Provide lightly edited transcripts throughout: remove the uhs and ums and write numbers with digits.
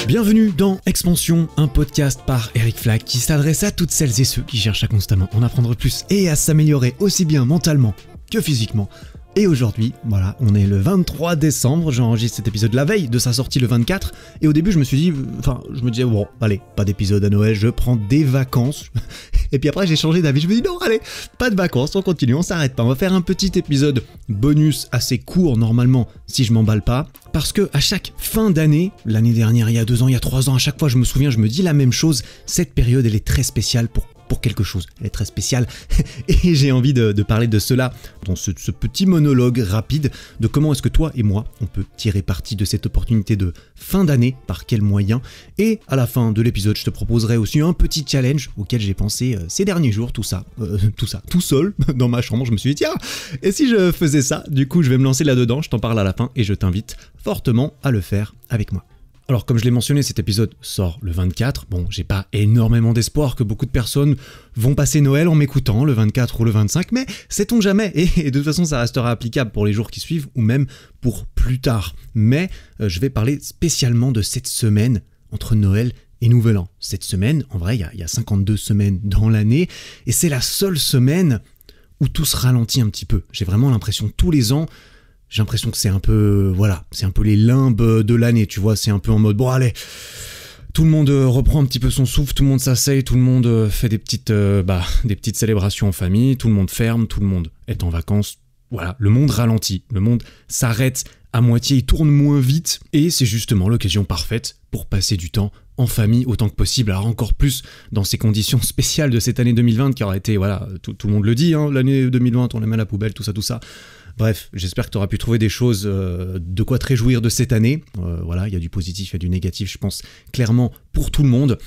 Bienvenue dans Expansion, un podcast par Eric Flack qui s'adresse à toutes celles et ceux qui cherchent à constamment en apprendre plus et à s'améliorer aussi bien mentalement que physiquement. Et aujourd'hui, voilà, on est le 23 décembre, j'enregistre cet épisode la veille de sa sortie le 24, et au début je me disais, bon, allez, pas d'épisode à Noël, je prends des vacances, et puis après j'ai changé d'avis, je me dis non, allez, pas de vacances, on continue, on s'arrête pas, on va faire un petit épisode bonus assez court normalement, si je m'emballe pas, parce que à chaque fin d'année, l'année dernière, il y a 2 ans, il y a 3 ans, à chaque fois je me souviens, je me dis la même chose, cette période elle est très spéciale pour quelque chose, elle est très spéciale et j'ai envie de parler de cela dans ce petit monologue rapide de comment est-ce que toi et moi on peut tirer parti de cette opportunité de fin d'année, par quels moyens, et à la fin de l'épisode je te proposerai aussi un petit challenge auquel j'ai pensé ces derniers jours, tout seul dans ma chambre. Je me suis dit tiens, et si je faisais ça, du coup je vais me lancer là-dedans, je t'en parle à la fin et je t'invite fortement à le faire avec moi. Alors comme je l'ai mentionné, cet épisode sort le 24, bon j'ai pas énormément d'espoir que beaucoup de personnes vont passer Noël en m'écoutant le 24 ou le 25, mais sait-on jamais, et de toute façon ça restera applicable pour les jours qui suivent ou même pour plus tard. Mais je vais parler spécialement de cette semaine entre Noël et Nouvel An. Cette semaine, en vrai il y a 52 semaines dans l'année, et c'est la seule semaine où tout se ralentit un petit peu. J'ai vraiment l'impression tous les ans, j'ai l'impression que c'est un peu, c'est un peu les limbes de l'année, tu vois, c'est un peu en mode, bon allez, tout le monde reprend un petit peu son souffle, tout le monde s'asseye, tout le monde fait des petites célébrations en famille, tout le monde ferme, tout le monde est en vacances, voilà, le monde ralentit, le monde s'arrête à moitié, il tourne moins vite, et c'est justement l'occasion parfaite pour passer du temps en famille autant que possible, alors encore plus dans ces conditions spéciales de cette année 2020 qui aura été, voilà, tout le monde le dit, hein, l'année 2020, on la met à la poubelle, tout ça. Bref, j'espère que tu auras pu trouver des choses de quoi te réjouir de cette année. Voilà, il y a du positif, il y a du négatif, je pense, clairement pour tout le monde.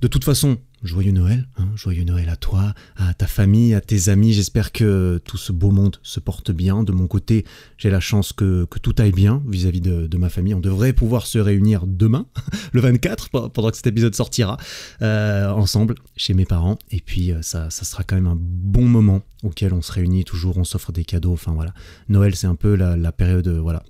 De toute façon, joyeux Noël, hein, joyeux Noël à toi, à ta famille, à tes amis. J'espère que tout ce beau monde se porte bien. De mon côté, j'ai la chance que tout aille bien vis-à-vis de ma famille. On devrait pouvoir se réunir demain, le 24, pendant que cet épisode sortira, ensemble, chez mes parents. Et puis, ça sera quand même un bon moment auquel on se réunit toujours, on s'offre des cadeaux. Enfin voilà, Noël, c'est un peu la période, voilà.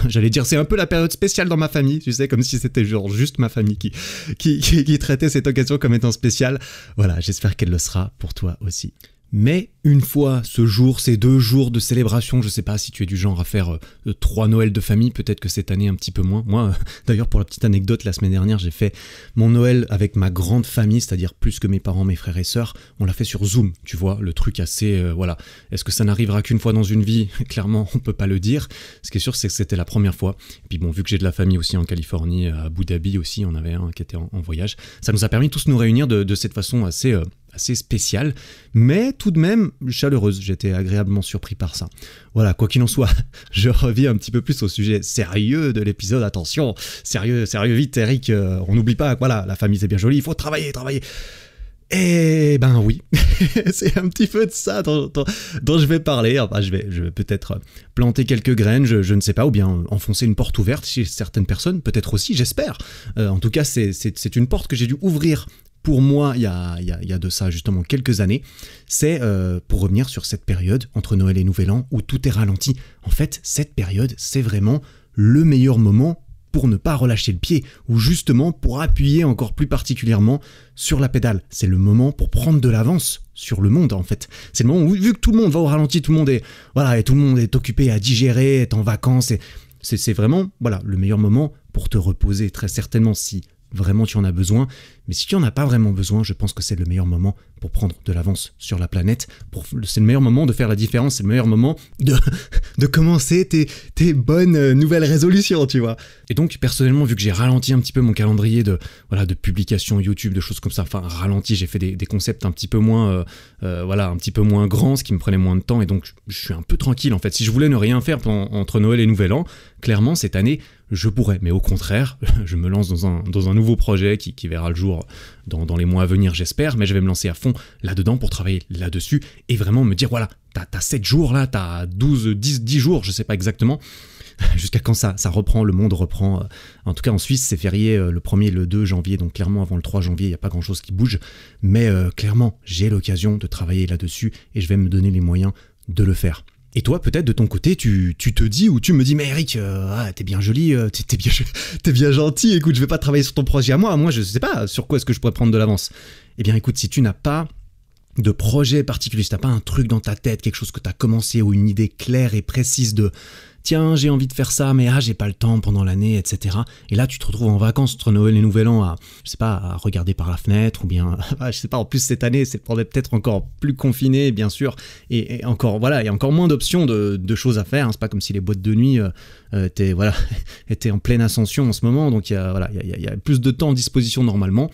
J'allais dire, c'est un peu la période spéciale dans ma famille, tu sais, comme si c'était genre juste ma famille qui traitait cette occasion comme étant spéciale. Voilà, j'espère qu'elle le sera pour toi aussi. Mais une fois ces 2 jours de célébration, je sais pas si tu es du genre à faire 3 Noëls de famille, peut-être que cette année un petit peu moins. Moi, d'ailleurs, pour la petite anecdote, la semaine dernière, j'ai fait mon Noël avec ma grande famille, c'est-à-dire plus que mes parents, mes frères et sœurs. On l'a fait sur Zoom, tu vois, le truc assez, voilà. Est-ce que ça n'arrivera qu'une fois dans une vie? Clairement, on peut pas le dire. Ce qui est sûr, c'est que c'était la première fois. Et puis bon, vu que j'ai de la famille aussi en Californie, à Abu Dhabi aussi, on avait un qui était en voyage, ça nous a permis tous nous réunir de cette façon assez spéciale, mais tout de même chaleureuse. J'étais agréablement surpris par ça. Voilà, quoi qu'il en soit, je reviens un petit peu plus au sujet sérieux de l'épisode. Attention, sérieux vite, Eric, on n'oublie pas, voilà, la famille c'est bien joli, il faut travailler. Eh ben oui, c'est un petit peu de ça dont je vais parler. Enfin, je vais peut-être planter quelques graines, je ne sais pas, ou bien enfoncer une porte ouverte chez certaines personnes, peut-être aussi, j'espère. En tout cas, c'est une porte que j'ai dû ouvrir pour moi, il y a de ça justement quelques années, c'est pour revenir sur cette période entre Noël et Nouvel An où tout est ralenti. En fait, cette période, c'est vraiment le meilleur moment pour ne pas relâcher le pied, ou justement pour appuyer encore plus particulièrement sur la pédale. C'est le moment pour prendre de l'avance sur le monde en fait. C'est le moment où, vu que tout le monde va au ralenti, tout le monde est occupé à digérer, est en vacances, et c'est vraiment le meilleur moment pour te reposer, très certainement si vraiment tu en as besoin, mais si tu en as pas vraiment besoin, je pense que c'est le meilleur moment pour prendre de l'avance sur la planète, c'est le meilleur moment de faire la différence, c'est le meilleur moment de commencer tes bonnes nouvelles résolutions, tu vois. Et donc personnellement, vu que j'ai ralenti un petit peu mon calendrier de publications YouTube, de choses comme ça, enfin ralenti, j'ai fait des concepts un petit peu moins un petit peu moins grands, ce qui me prenait moins de temps, et donc je suis un peu tranquille en fait. Si je voulais ne rien faire entre Noël et Nouvel An, clairement cette année je pourrais, mais au contraire, je me lance dans un nouveau projet qui verra le jour dans les mois à venir, j'espère, mais je vais me lancer à fond là-dedans pour travailler là-dessus et vraiment me dire, voilà, t'as 7 jours là, t'as 10 jours, je sais pas exactement, jusqu'à quand ça reprend, le monde reprend. En tout cas, en Suisse, c'est férié le 1er et le 2 janvier, donc clairement, avant le 3 janvier, il n'y a pas grand-chose qui bouge, mais clairement, j'ai l'occasion de travailler là-dessus et je vais me donner les moyens de le faire. Et toi, peut-être de ton côté, tu te dis ou tu me dis, mais Eric, t'es bien joli, t'es bien gentil, écoute, je vais pas travailler sur ton projet à moi je sais pas sur quoi est-ce que je pourrais prendre de l'avance. Eh bien écoute, si tu n'as pas de projet particulier, si t'as pas un truc dans ta tête, quelque chose que t'as commencé ou une idée claire et précise de tiens, j'ai envie de faire ça, mais j'ai pas le temps pendant l'année, etc. Et là, tu te retrouves en vacances entre Noël et Nouvel An à regarder par la fenêtre, ou bien, je sais pas, en plus cette année, c'est peut-être encore plus confiné, bien sûr, et encore, voilà, il y a encore moins d'options de choses à faire, hein. C'est pas comme si les boîtes de nuit étaient en pleine ascension en ce moment, donc il y a plus de temps à disposition normalement.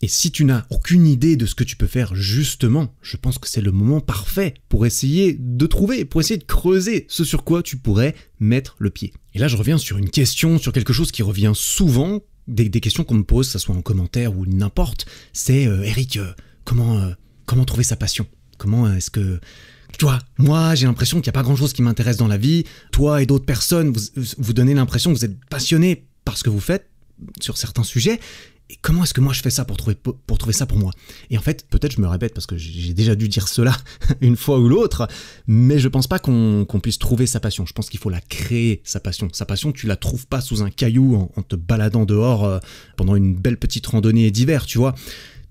Et si tu n'as aucune idée de ce que tu peux faire justement, je pense que c'est le moment parfait pour essayer de trouver, pour essayer de creuser ce sur quoi tu pourrais mettre le pied. Et là, je reviens sur une question, sur quelque chose qui revient souvent, des questions qu'on me pose, que ce soit en commentaire ou n'importe, c'est Eric, comment trouver sa passion ? Comment est-ce que... Tu vois, moi, j'ai l'impression qu'il n'y a pas grand-chose qui m'intéresse dans la vie. Toi et d'autres personnes, vous donnez l'impression que vous êtes passionné par ce que vous faites sur certains sujets. Et comment est-ce que moi je fais ça pour trouver ça pour moi ? Et en fait, peut-être je me répète parce que j'ai déjà dû dire cela une fois ou l'autre, mais je pense pas qu'on puisse trouver sa passion. Je pense qu'il faut la créer, sa passion. Sa passion, tu la trouves pas sous un caillou en te baladant dehors pendant une belle petite randonnée d'hiver, tu vois.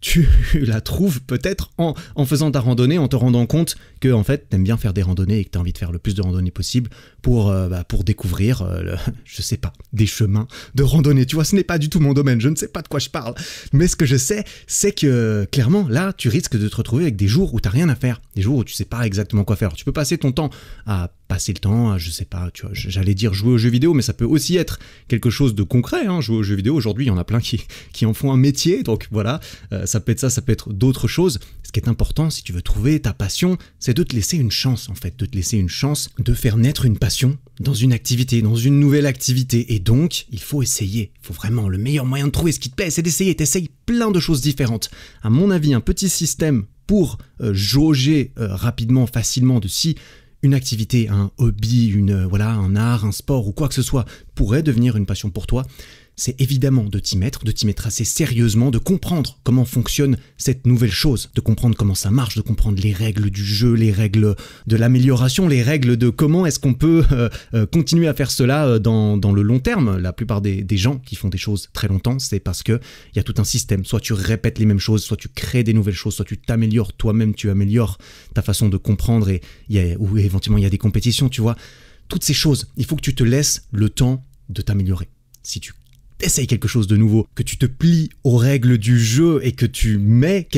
Tu la trouves peut-être en faisant ta randonnée, en te rendant compte que en fait t'aimes bien faire des randonnées et que t'as envie de faire le plus de randonnées possible pour découvrir, je sais pas, des chemins de randonnée. Tu vois, ce n'est pas du tout mon domaine, je ne sais pas de quoi je parle. Mais ce que je sais, c'est que clairement là, tu risques de te retrouver avec des jours où t'as rien à faire, des jours où tu sais pas exactement quoi faire. Tu peux passer ton temps à je sais pas, tu vois, j'allais dire jouer aux jeux vidéo, mais ça peut aussi être quelque chose de concret, hein. Jouer aux jeux vidéo, aujourd'hui, il y en a plein qui en font un métier, donc voilà, ça peut être ça peut être d'autres choses. Ce qui est important, si tu veux trouver ta passion, c'est de te laisser une chance, en fait, de te laisser une chance de faire naître une passion dans une activité, dans une nouvelle activité, et donc, il faut essayer. Il faut vraiment, le meilleur moyen de trouver ce qui te plaît, c'est d'essayer, t'essayes plein de choses différentes. À mon avis, un petit système pour jauger rapidement, facilement de si une activité, un hobby, un art, un sport ou quoi que ce soit pourrait devenir une passion pour toi, c'est évidemment de t'y mettre assez sérieusement, de comprendre comment fonctionne cette nouvelle chose, de comprendre comment ça marche, de comprendre les règles du jeu, les règles de l'amélioration, les règles de comment est-ce qu'on peut continuer à faire cela dans le long terme. La plupart des gens qui font des choses très longtemps, c'est parce qu'il y a tout un système. Soit tu répètes les mêmes choses, soit tu crées des nouvelles choses, soit tu t'améliores toi-même, tu améliores ta façon de comprendre ou éventuellement il y a des compétitions, tu vois. Toutes ces choses, il faut que tu te laisses le temps de t'améliorer. Si tu essayes quelque chose de nouveau, que tu te plies aux règles du jeu et que tu mets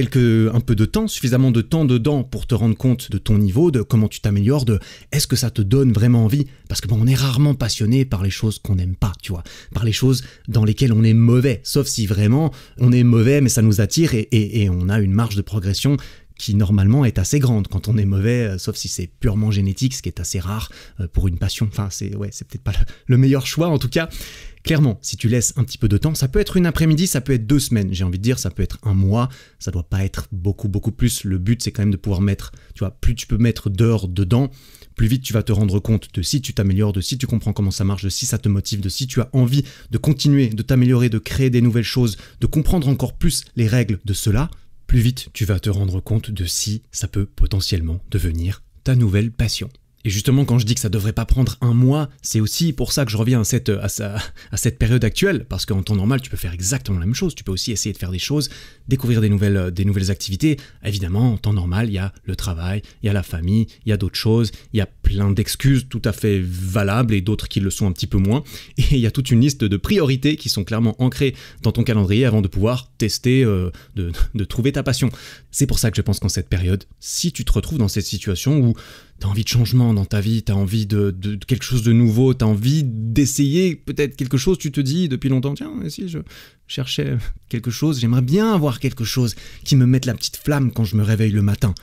un peu de temps, suffisamment de temps dedans pour te rendre compte de ton niveau, de comment tu t'améliores, de est-ce que ça te donne vraiment envie ? Parce que on est rarement passionné par les choses qu'on n'aime pas, tu vois, par les choses dans lesquelles on est mauvais, sauf si vraiment on est mauvais mais ça nous attire et on a une marge de progression qui normalement est assez grande quand on est mauvais, sauf si c'est purement génétique, ce qui est assez rare pour une passion. Enfin, c'est peut-être pas le meilleur choix en tout cas. Clairement, si tu laisses un petit peu de temps, ça peut être une après-midi, ça peut être 2 semaines, j'ai envie de dire, ça peut être un mois, ça doit pas être beaucoup plus. Le but, c'est quand même de pouvoir mettre, tu vois, plus tu peux mettre d'heures dedans, plus vite tu vas te rendre compte de si tu t'améliores, de si tu comprends comment ça marche, de si ça te motive, de si tu as envie de continuer, de t'améliorer, de créer des nouvelles choses, de comprendre encore plus les règles de cela. Plus vite tu vas te rendre compte de si ça peut potentiellement devenir ta nouvelle passion. Et justement, quand je dis que ça devrait pas prendre un mois, c'est aussi pour ça que je reviens à cette période actuelle, parce qu'en temps normal, tu peux faire exactement la même chose. Tu peux aussi essayer de faire des choses, découvrir des nouvelles activités. Évidemment, en temps normal, il y a le travail, il y a la famille, il y a d'autres choses, il y a plein d'excuses tout à fait valables et d'autres qui le sont un petit peu moins. Et il y a toute une liste de priorités qui sont clairement ancrées dans ton calendrier avant de pouvoir tester, de trouver ta passion. C'est pour ça que je pense qu'en cette période, si tu te retrouves dans cette situation où t'as envie de changement dans ta vie, t'as envie de quelque chose de nouveau, t'as envie d'essayer peut-être quelque chose, tu te dis depuis longtemps, tiens, si je cherchais quelque chose, j'aimerais bien avoir quelque chose qui me mette la petite flamme quand je me réveille le matin.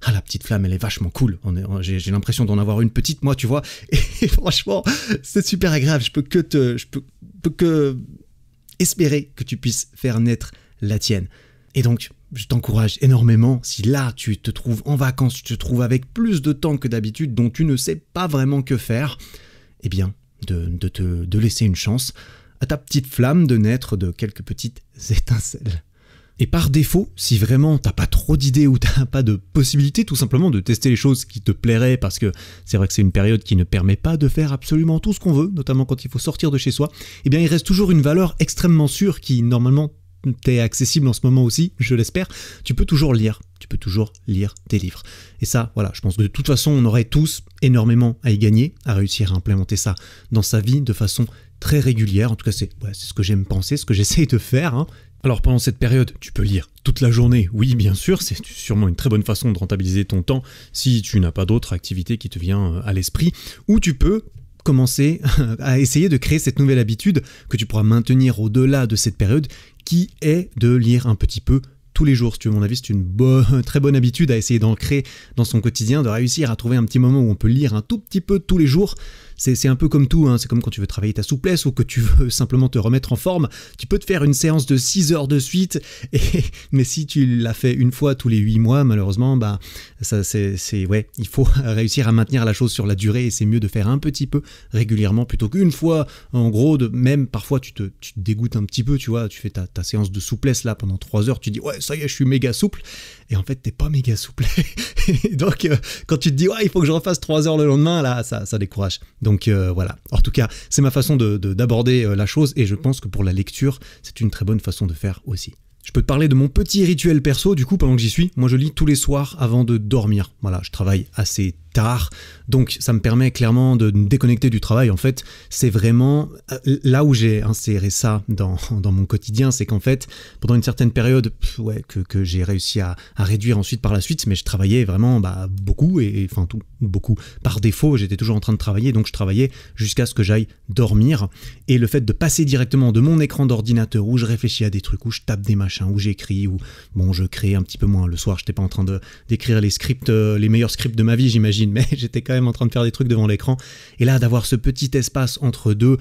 Ah, la petite flamme, elle est vachement cool. J'ai l'impression d'en avoir une petite, moi, tu vois. Et franchement, c'est super agréable. Je peux que espérer que tu puisses faire naître la tienne. Et donc, je t'encourage énormément, si là tu te trouves en vacances, tu te trouves avec plus de temps que d'habitude, dont tu ne sais pas vraiment que faire, eh bien, de laisser une chance à ta petite flamme de naître de quelques petites étincelles. Et par défaut, si vraiment t'as pas trop d'idées ou t'as pas de possibilité tout simplement de tester les choses qui te plairaient, parce que c'est vrai que c'est une période qui ne permet pas de faire absolument tout ce qu'on veut, notamment quand il faut sortir de chez soi, eh bien il reste toujours une valeur extrêmement sûre qui normalement t'est accessible en ce moment aussi, je l'espère. Tu peux toujours lire des livres. Et ça, voilà, je pense que de toute façon, on aurait tous énormément à y gagner, à réussir à implémenter ça dans sa vie de façon très régulière. En tout cas, c'est ce que j'aime penser, ce que j'essaye de faire, hein. Alors pendant cette période, tu peux lire toute la journée, oui bien sûr, c'est sûrement une très bonne façon de rentabiliser ton temps si tu n'as pas d'autre activité qui te vient à l'esprit, ou tu peux commencer à essayer de créer cette nouvelle habitude que tu pourras maintenir au-delà de cette période, qui est de lire un petit peu tous les jours. Si tu veux mon avis, c'est une très bonne habitude à essayer d'ancrer dans son quotidien, de réussir à trouver un petit moment où on peut lire un tout petit peu tous les jours. C'est un peu comme tout, hein. C'est comme quand tu veux travailler ta souplesse ou que tu veux simplement te remettre en forme. Tu peux te faire une séance de 6 heures de suite, mais si tu l'as fait une fois tous les 8 mois, malheureusement, bah, il faut réussir à maintenir la chose sur la durée, et c'est mieux de faire un petit peu régulièrement plutôt qu'une fois. En gros, même parfois tu te dégoûtes un petit peu, tu vois, tu fais ta séance de souplesse là pendant 3 heures, tu dis ouais, ça y est, je suis méga souple, et en fait t'es pas méga souple. Donc quand tu te dis ouais, il faut que je refasse 3 heures le lendemain, là ça décourage. Donc voilà, en tout cas c'est ma façon d'aborder la chose, et je pense que pour la lecture c'est une très bonne façon de faire aussi. Je peux te parler de mon petit rituel perso du coup pendant que j'y suis. Moi je lis tous les soirs avant de dormir. Voilà, je travaille assez tard, donc ça me permet clairement de me déconnecter du travail. En fait, c'est vraiment là où j'ai inséré ça dans mon quotidien, c'est qu'en fait, pendant une certaine période, que j'ai réussi à réduire ensuite par la suite, mais je travaillais vraiment beaucoup, beaucoup par défaut, j'étais toujours en train de travailler, donc je travaillais jusqu'à ce que j'aille dormir. Et le fait de passer directement de mon écran d'ordinateur où je réfléchis à des trucs, où je tape des machins, où j'écris, où bon, je crée un petit peu moins. Le soir, j'étais pas en train d'écrire les scripts, les meilleurs scripts de ma vie, j'imagine, mais j'étais quand même en train de faire des trucs devant l'écran. Et là, d'avoir ce petit espace entre deux,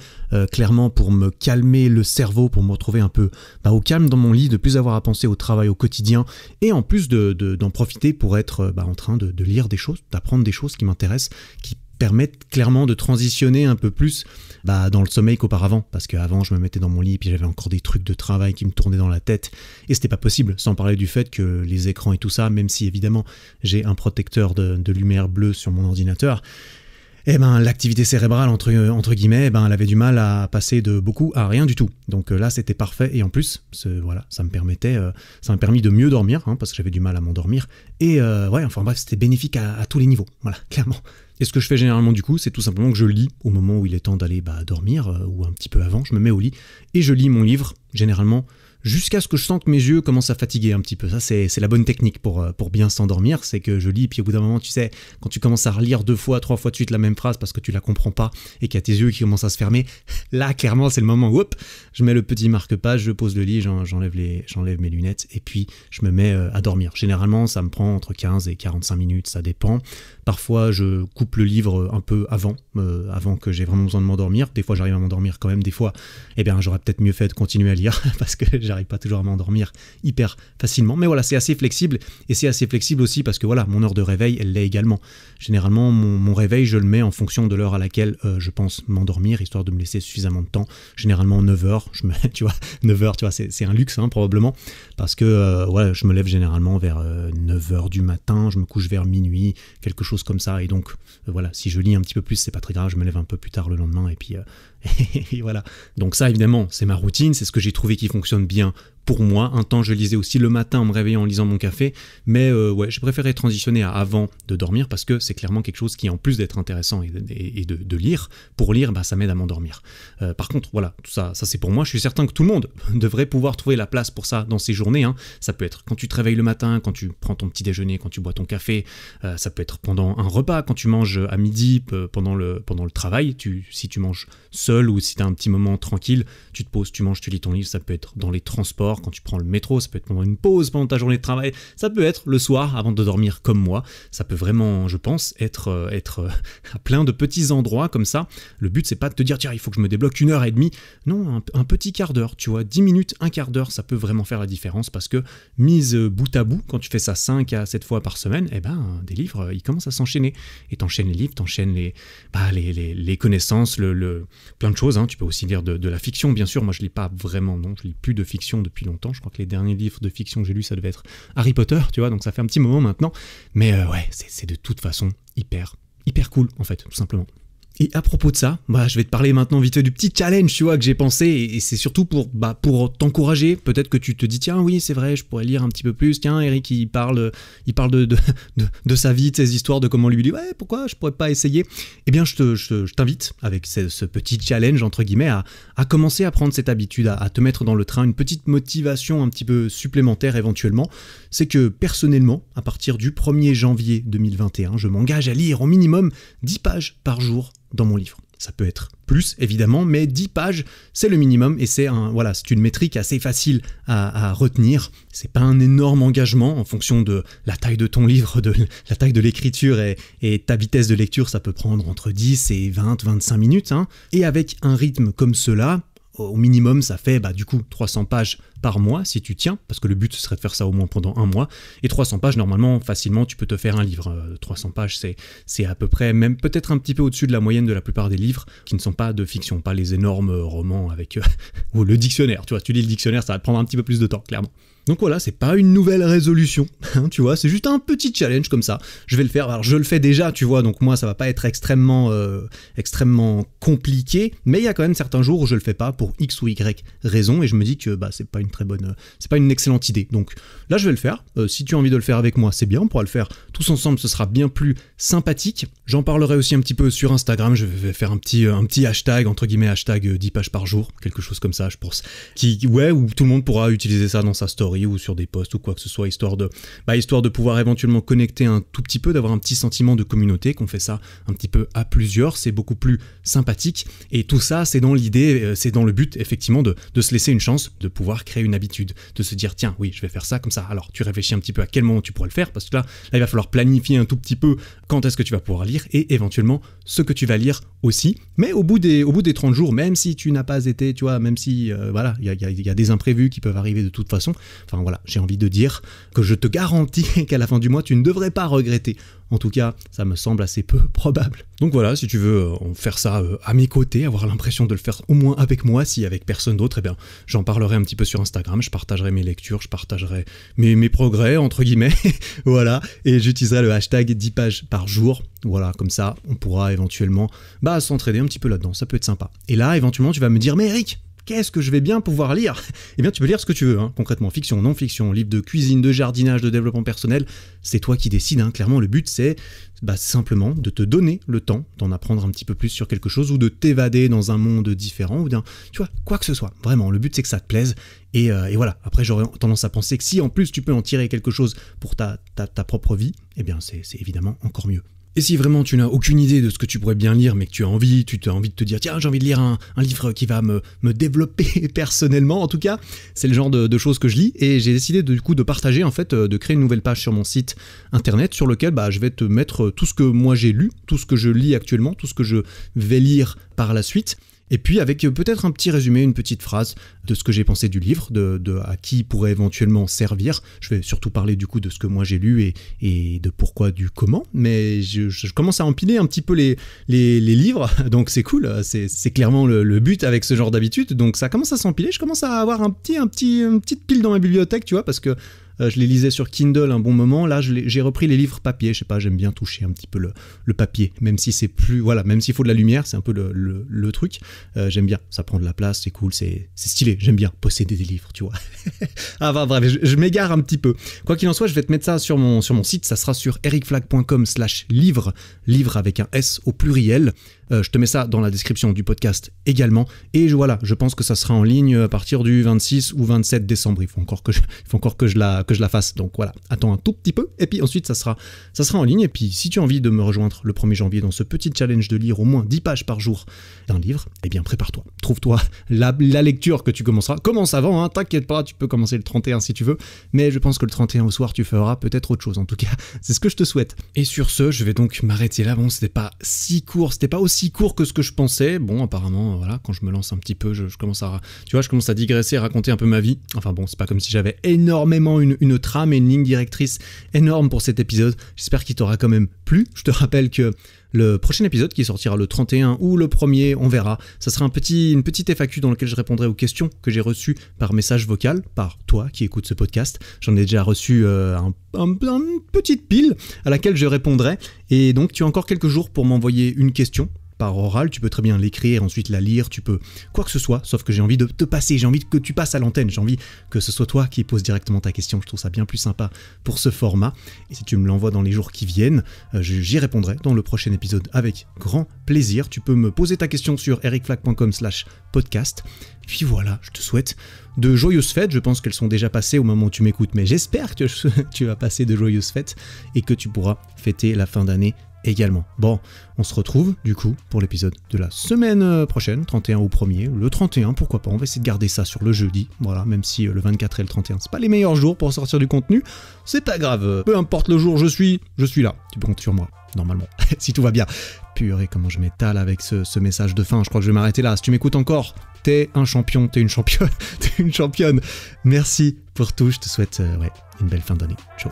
clairement pour me calmer le cerveau, pour me retrouver un peu au calme dans mon lit, de plus avoir à penser au travail au quotidien, et en plus d'en profiter pour être en train de lire des choses, d'apprendre des choses qui m'intéressent, qui permettent clairement de transitionner un peu plus dans le sommeil qu'auparavant, parce qu'avant je me mettais dans mon lit et puis j'avais encore des trucs de travail qui me tournaient dans la tête, et c'était pas possible, sans parler du fait que les écrans et tout ça, même si évidemment j'ai un protecteur de lumière bleue sur mon ordinateur, l'activité cérébrale entre guillemets, elle avait du mal à passer de beaucoup à rien du tout. Donc là c'était parfait, et en plus ça m'a permis de mieux dormir, parce que j'avais du mal à m'endormir, et c'était bénéfique à tous les niveaux, voilà, clairement. Et ce que je fais généralement du coup, c'est tout simplement que je lis au moment où il est temps d'aller dormir, ou un petit peu avant, je me mets au lit et je lis mon livre, généralement jusqu'à ce que je sente que mes yeux commencent à fatiguer un petit peu. Ça, c'est la bonne technique pour bien s'endormir, c'est que je lis, puis au bout d'un moment, tu sais, quand tu commences à relire 2 fois, 3 fois de suite la même phrase parce que tu la comprends pas et qu'il y a tes yeux qui commencent à se fermer, là, clairement, c'est le moment où, hop, je mets le petit marque-page, je pose le lit, j'enlève mes lunettes, et puis je me mets à dormir. Généralement, ça me prend entre 15 et 45 minutes, ça dépend. Parfois, je coupe le livre un peu avant que j'ai vraiment besoin de m'endormir. Des fois, j'arrive à m'endormir quand même. Des fois, j'aurais peut-être mieux fait de continuer à lire parce que j'arrive pas toujours à m'endormir hyper facilement. Mais voilà, c'est assez flexible, et c'est assez flexible aussi parce que voilà, mon heure de réveil, elle l'est également. Généralement, mon réveil, je le mets en fonction de l'heure à laquelle je pense m'endormir, histoire de me laisser suffisamment de temps. Généralement, 9h, je me 9h, tu vois, c'est un luxe, probablement, parce que je me lève généralement vers 9h du matin, je me couche vers minuit, quelque chose comme ça, et donc voilà, si je lis un petit peu plus, c'est pas très grave, je me lève un peu plus tard le lendemain, et puis et voilà. Donc ça, évidemment, c'est ma routine, c'est ce que j'ai trouvé qui fonctionne bien pour moi. Un temps, je lisais aussi le matin en me réveillant en lisant mon café, mais j'ai préféré transitionner à avant de dormir, parce que c'est clairement quelque chose qui, en plus d'être intéressant et de lire, pour lire, ça m'aide à m'endormir. Par contre, voilà, tout ça c'est pour moi. Je suis certain que tout le monde devrait pouvoir trouver la place pour ça dans ses journées. Ça peut être quand tu te réveilles le matin, quand tu prends ton petit déjeuner, quand tu bois ton café, ça peut être pendant un repas, quand tu manges à midi, pendant le travail, si tu manges seul ou si tu as un petit moment tranquille, tu te poses, tu manges, tu lis ton livre. Ça peut être dans les transports, quand tu prends le métro, ça peut être pendant une pause, pendant ta journée de travail, ça peut être le soir avant de dormir comme moi. Ça peut vraiment, je pense, être à plein de petits endroits comme ça. Le but, c'est pas de te dire tiens, il faut que je me débloque 1h30. Non, un petit quart d'heure, tu vois, 10 minutes, un quart d'heure, ça peut vraiment faire la différence, parce que mise bout à bout, quand tu fais ça 5 à 7 fois par semaine, des livres, ils commencent à s'enchaîner. Et t'enchaînes les livres, t'enchaînes les connaissances, plein de choses. Tu peux aussi lire de la fiction, bien sûr. Moi, je lis pas vraiment, non, je lis plus de fiction depuis longtemps. Je crois que les derniers livres de fiction que j'ai lus, ça devait être Harry Potter, tu vois, donc ça fait un petit moment maintenant. Mais ouais, c'est de toute façon hyper cool, en fait, tout simplement. Et à propos de ça, je vais te parler maintenant vite fait du petit challenge, tu vois, que j'ai pensé, et c'est surtout pour t'encourager. Peut-être que tu te dis, tiens, oui, c'est vrai, je pourrais lire un petit peu plus. Tiens, Eric, il parle de sa vie, de ses histoires, de comment lui dit, ouais, pourquoi je pourrais pas essayer. Eh bien, je t'invite, avec ce petit challenge, entre guillemets, à commencer à prendre cette habitude, à te mettre dans le train, une petite motivation un petit peu supplémentaire éventuellement. C'est que, personnellement, à partir du 1er janvier 2021, je m'engage à lire au minimum 10 pages par jour dans mon livre. Ça peut être plus, évidemment, mais 10 pages, c'est le minimum, et c'est une métrique assez facile à retenir. C'est pas un énorme engagement en fonction de la taille de ton livre, de la taille de l'écriture et ta vitesse de lecture, ça peut prendre entre 10 et 20-25 minutes. Et avec un rythme comme cela, au minimum, ça fait du coup 300 pages par mois si tu tiens, parce que le but ce serait de faire ça au moins pendant un mois. Et 300 pages, normalement, facilement, tu peux te faire un livre. 300 pages, c'est à peu près, même peut-être un petit peu au-dessus de la moyenne de la plupart des livres qui ne sont pas de fiction, pas les énormes romans avec ou le dictionnaire. Tu vois, tu lis le dictionnaire, ça va te prendre un petit peu plus de temps, clairement. Donc voilà, c'est pas une nouvelle résolution, tu vois, c'est juste un petit challenge comme ça. Je vais le faire, alors je le fais déjà, tu vois, donc moi ça va pas être extrêmement compliqué, mais il y a quand même certains jours où je le fais pas pour X ou Y raison, et je me dis que c'est pas une excellente idée. Donc là je vais le faire, si tu as envie de le faire avec moi, c'est bien, on pourra le faire tous ensemble, ce sera bien plus sympathique. J'en parlerai aussi un petit peu sur Instagram, je vais faire un petit hashtag, entre guillemets, hashtag 10 pages par jour, quelque chose comme ça, je pense, où tout le monde pourra utiliser ça dans sa story ou sur des posts ou quoi que ce soit, histoire de pouvoir éventuellement connecter un tout petit peu, d'avoir un petit sentiment de communauté, qu'on fait ça un petit peu à plusieurs, c'est beaucoup plus sympathique, et tout ça c'est dans l'idée, c'est dans le but effectivement de se laisser une chance de pouvoir créer une habitude, de se dire tiens oui je vais faire ça comme ça, alors tu réfléchis un petit peu à quel moment tu pourrais le faire, parce que là il va falloir planifier un tout petit peu quand est-ce que tu vas pouvoir lire, et éventuellement ce que tu vas lire aussi, mais au bout des 30 jours, même si tu n'as pas été, tu vois, même si il y a des imprévus qui peuvent arriver de toute façon. Enfin voilà, j'ai envie de dire que je te garantis qu'à la fin du mois, tu ne devrais pas regretter. En tout cas, ça me semble assez peu probable. Donc voilà, si tu veux faire ça à mes côtés, avoir l'impression de le faire au moins avec moi, si avec personne d'autre, eh bien, j'en parlerai un petit peu sur Instagram, je partagerai mes lectures, je partagerai mes progrès, entre guillemets, voilà, et j'utiliserai le hashtag 10 pages par jour. Voilà, comme ça, on pourra éventuellement s'entraider un petit peu là-dedans, ça peut être sympa. Et là, éventuellement, tu vas me dire, mais Eric, qu'est-ce que je vais bien pouvoir lire ? Eh bien, tu peux lire ce que tu veux, concrètement, fiction, non-fiction, livre de cuisine, de jardinage, de développement personnel, c'est toi qui décides, clairement, le but c'est simplement de te donner le temps d'en apprendre un petit peu plus sur quelque chose, ou de t'évader dans un monde différent, ou tu vois, quoi que ce soit, vraiment, le but c'est que ça te plaise, et voilà, après j'aurais tendance à penser que si en plus tu peux en tirer quelque chose pour ta propre vie, eh bien c'est évidemment encore mieux. Et si vraiment tu n'as aucune idée de ce que tu pourrais bien lire, mais que tu as envie de te dire tiens j'ai envie de lire un livre qui va me développer personnellement, en tout cas c'est le genre de choses que je lis, et j'ai décidé de partager, en fait, de créer une nouvelle page sur mon site internet sur lequel je vais te mettre tout ce que moi j'ai lu, tout ce que je lis actuellement, tout ce que je vais lire par la suite. Et puis avec peut-être un petit résumé, une petite phrase de ce que j'ai pensé du livre, de à qui il pourrait éventuellement servir. Je vais surtout parler du coup de ce que moi j'ai lu et de pourquoi, du comment. Mais je commence à empiler un petit peu les livres, donc c'est cool. C'est clairement le but avec ce genre d'habitude. Donc ça commence à s'empiler. Je commence à avoir une petite pile dans ma bibliothèque, tu vois, parce que je les lisais sur Kindle un bon moment, là j'ai repris les livres papier, je sais pas, j'aime bien toucher un petit peu le papier, même si c'est plus, voilà, même s'il faut de la lumière, c'est un peu le truc, j'aime bien, ça prend de la place, c'est cool, c'est stylé, j'aime bien posséder des livres, tu vois. Bref, je m'égare un petit peu. Quoi qu'il en soit, je vais te mettre ça sur mon site, ça sera sur ericflag.com/livre, livre avec un S au pluriel. Je te mets ça dans la description du podcast également, et voilà, je pense que ça sera en ligne à partir du 26 ou 27 décembre, il faut encore que je la fasse, donc voilà, attends un tout petit peu, et puis ensuite ça sera en ligne. Et puis si tu as envie de me rejoindre le 1er janvier dans ce petit challenge de lire au moins 10 pages par jour d'un livre, eh bien prépare-toi, trouve-toi la lecture que tu commenceras, commence avant, t'inquiète pas, tu peux commencer le 31 si tu veux, mais je pense que le 31 au soir tu feras peut-être autre chose, en tout cas c'est ce que je te souhaite. Et sur ce, je vais donc m'arrêter là. Bon, c'était pas aussi court que ce que je pensais, bon apparemment, voilà, quand je me lance un petit peu, je commence à digresser, à raconter un peu ma vie, enfin bon, c'est pas comme si j'avais énormément une trame et une ligne directrice énorme pour cet épisode. J'espère qu'il t'aura quand même plu. Je te rappelle que le prochain épisode qui sortira le 31 ou le 1er, on verra. Ça sera une petite FAQ dans laquelle je répondrai aux questions que j'ai reçues par message vocal, par toi qui écoutes ce podcast. J'en ai déjà reçu une petite pile à laquelle je répondrai. Et donc tu as encore quelques jours pour m'envoyer une question par oral, tu peux très bien l'écrire, ensuite la lire, tu peux quoi que ce soit, sauf que j'ai envie de te passer, j'ai envie que tu passes à l'antenne, j'ai envie que ce soit toi qui poses directement ta question, je trouve ça bien plus sympa pour ce format, et si tu me l'envoies dans les jours qui viennent, j'y répondrai dans le prochain épisode avec grand plaisir. Tu peux me poser ta question sur ericflack.com/podcast, et puis voilà, je te souhaite de joyeuses fêtes, je pense qu'elles sont déjà passées au moment où tu m'écoutes, mais j'espère que tu vas passer de joyeuses fêtes, et que tu pourras fêter la fin d'année également. Bon, on se retrouve du coup pour l'épisode de la semaine prochaine, 31 ou 1er, le 31, pourquoi pas, on va essayer de garder ça sur le jeudi, voilà, même si le 24 et le 31, c'est pas les meilleurs jours pour sortir du contenu, c'est pas grave, peu importe le jour je suis là, tu peux compter sur moi, normalement, si tout va bien. Purée, comment je m'étale avec ce message de fin, je crois que je vais m'arrêter là, si tu m'écoutes encore, t'es un champion, t'es une championne, t'es une championne, merci pour tout, je te souhaite une belle fin d'année, ciao.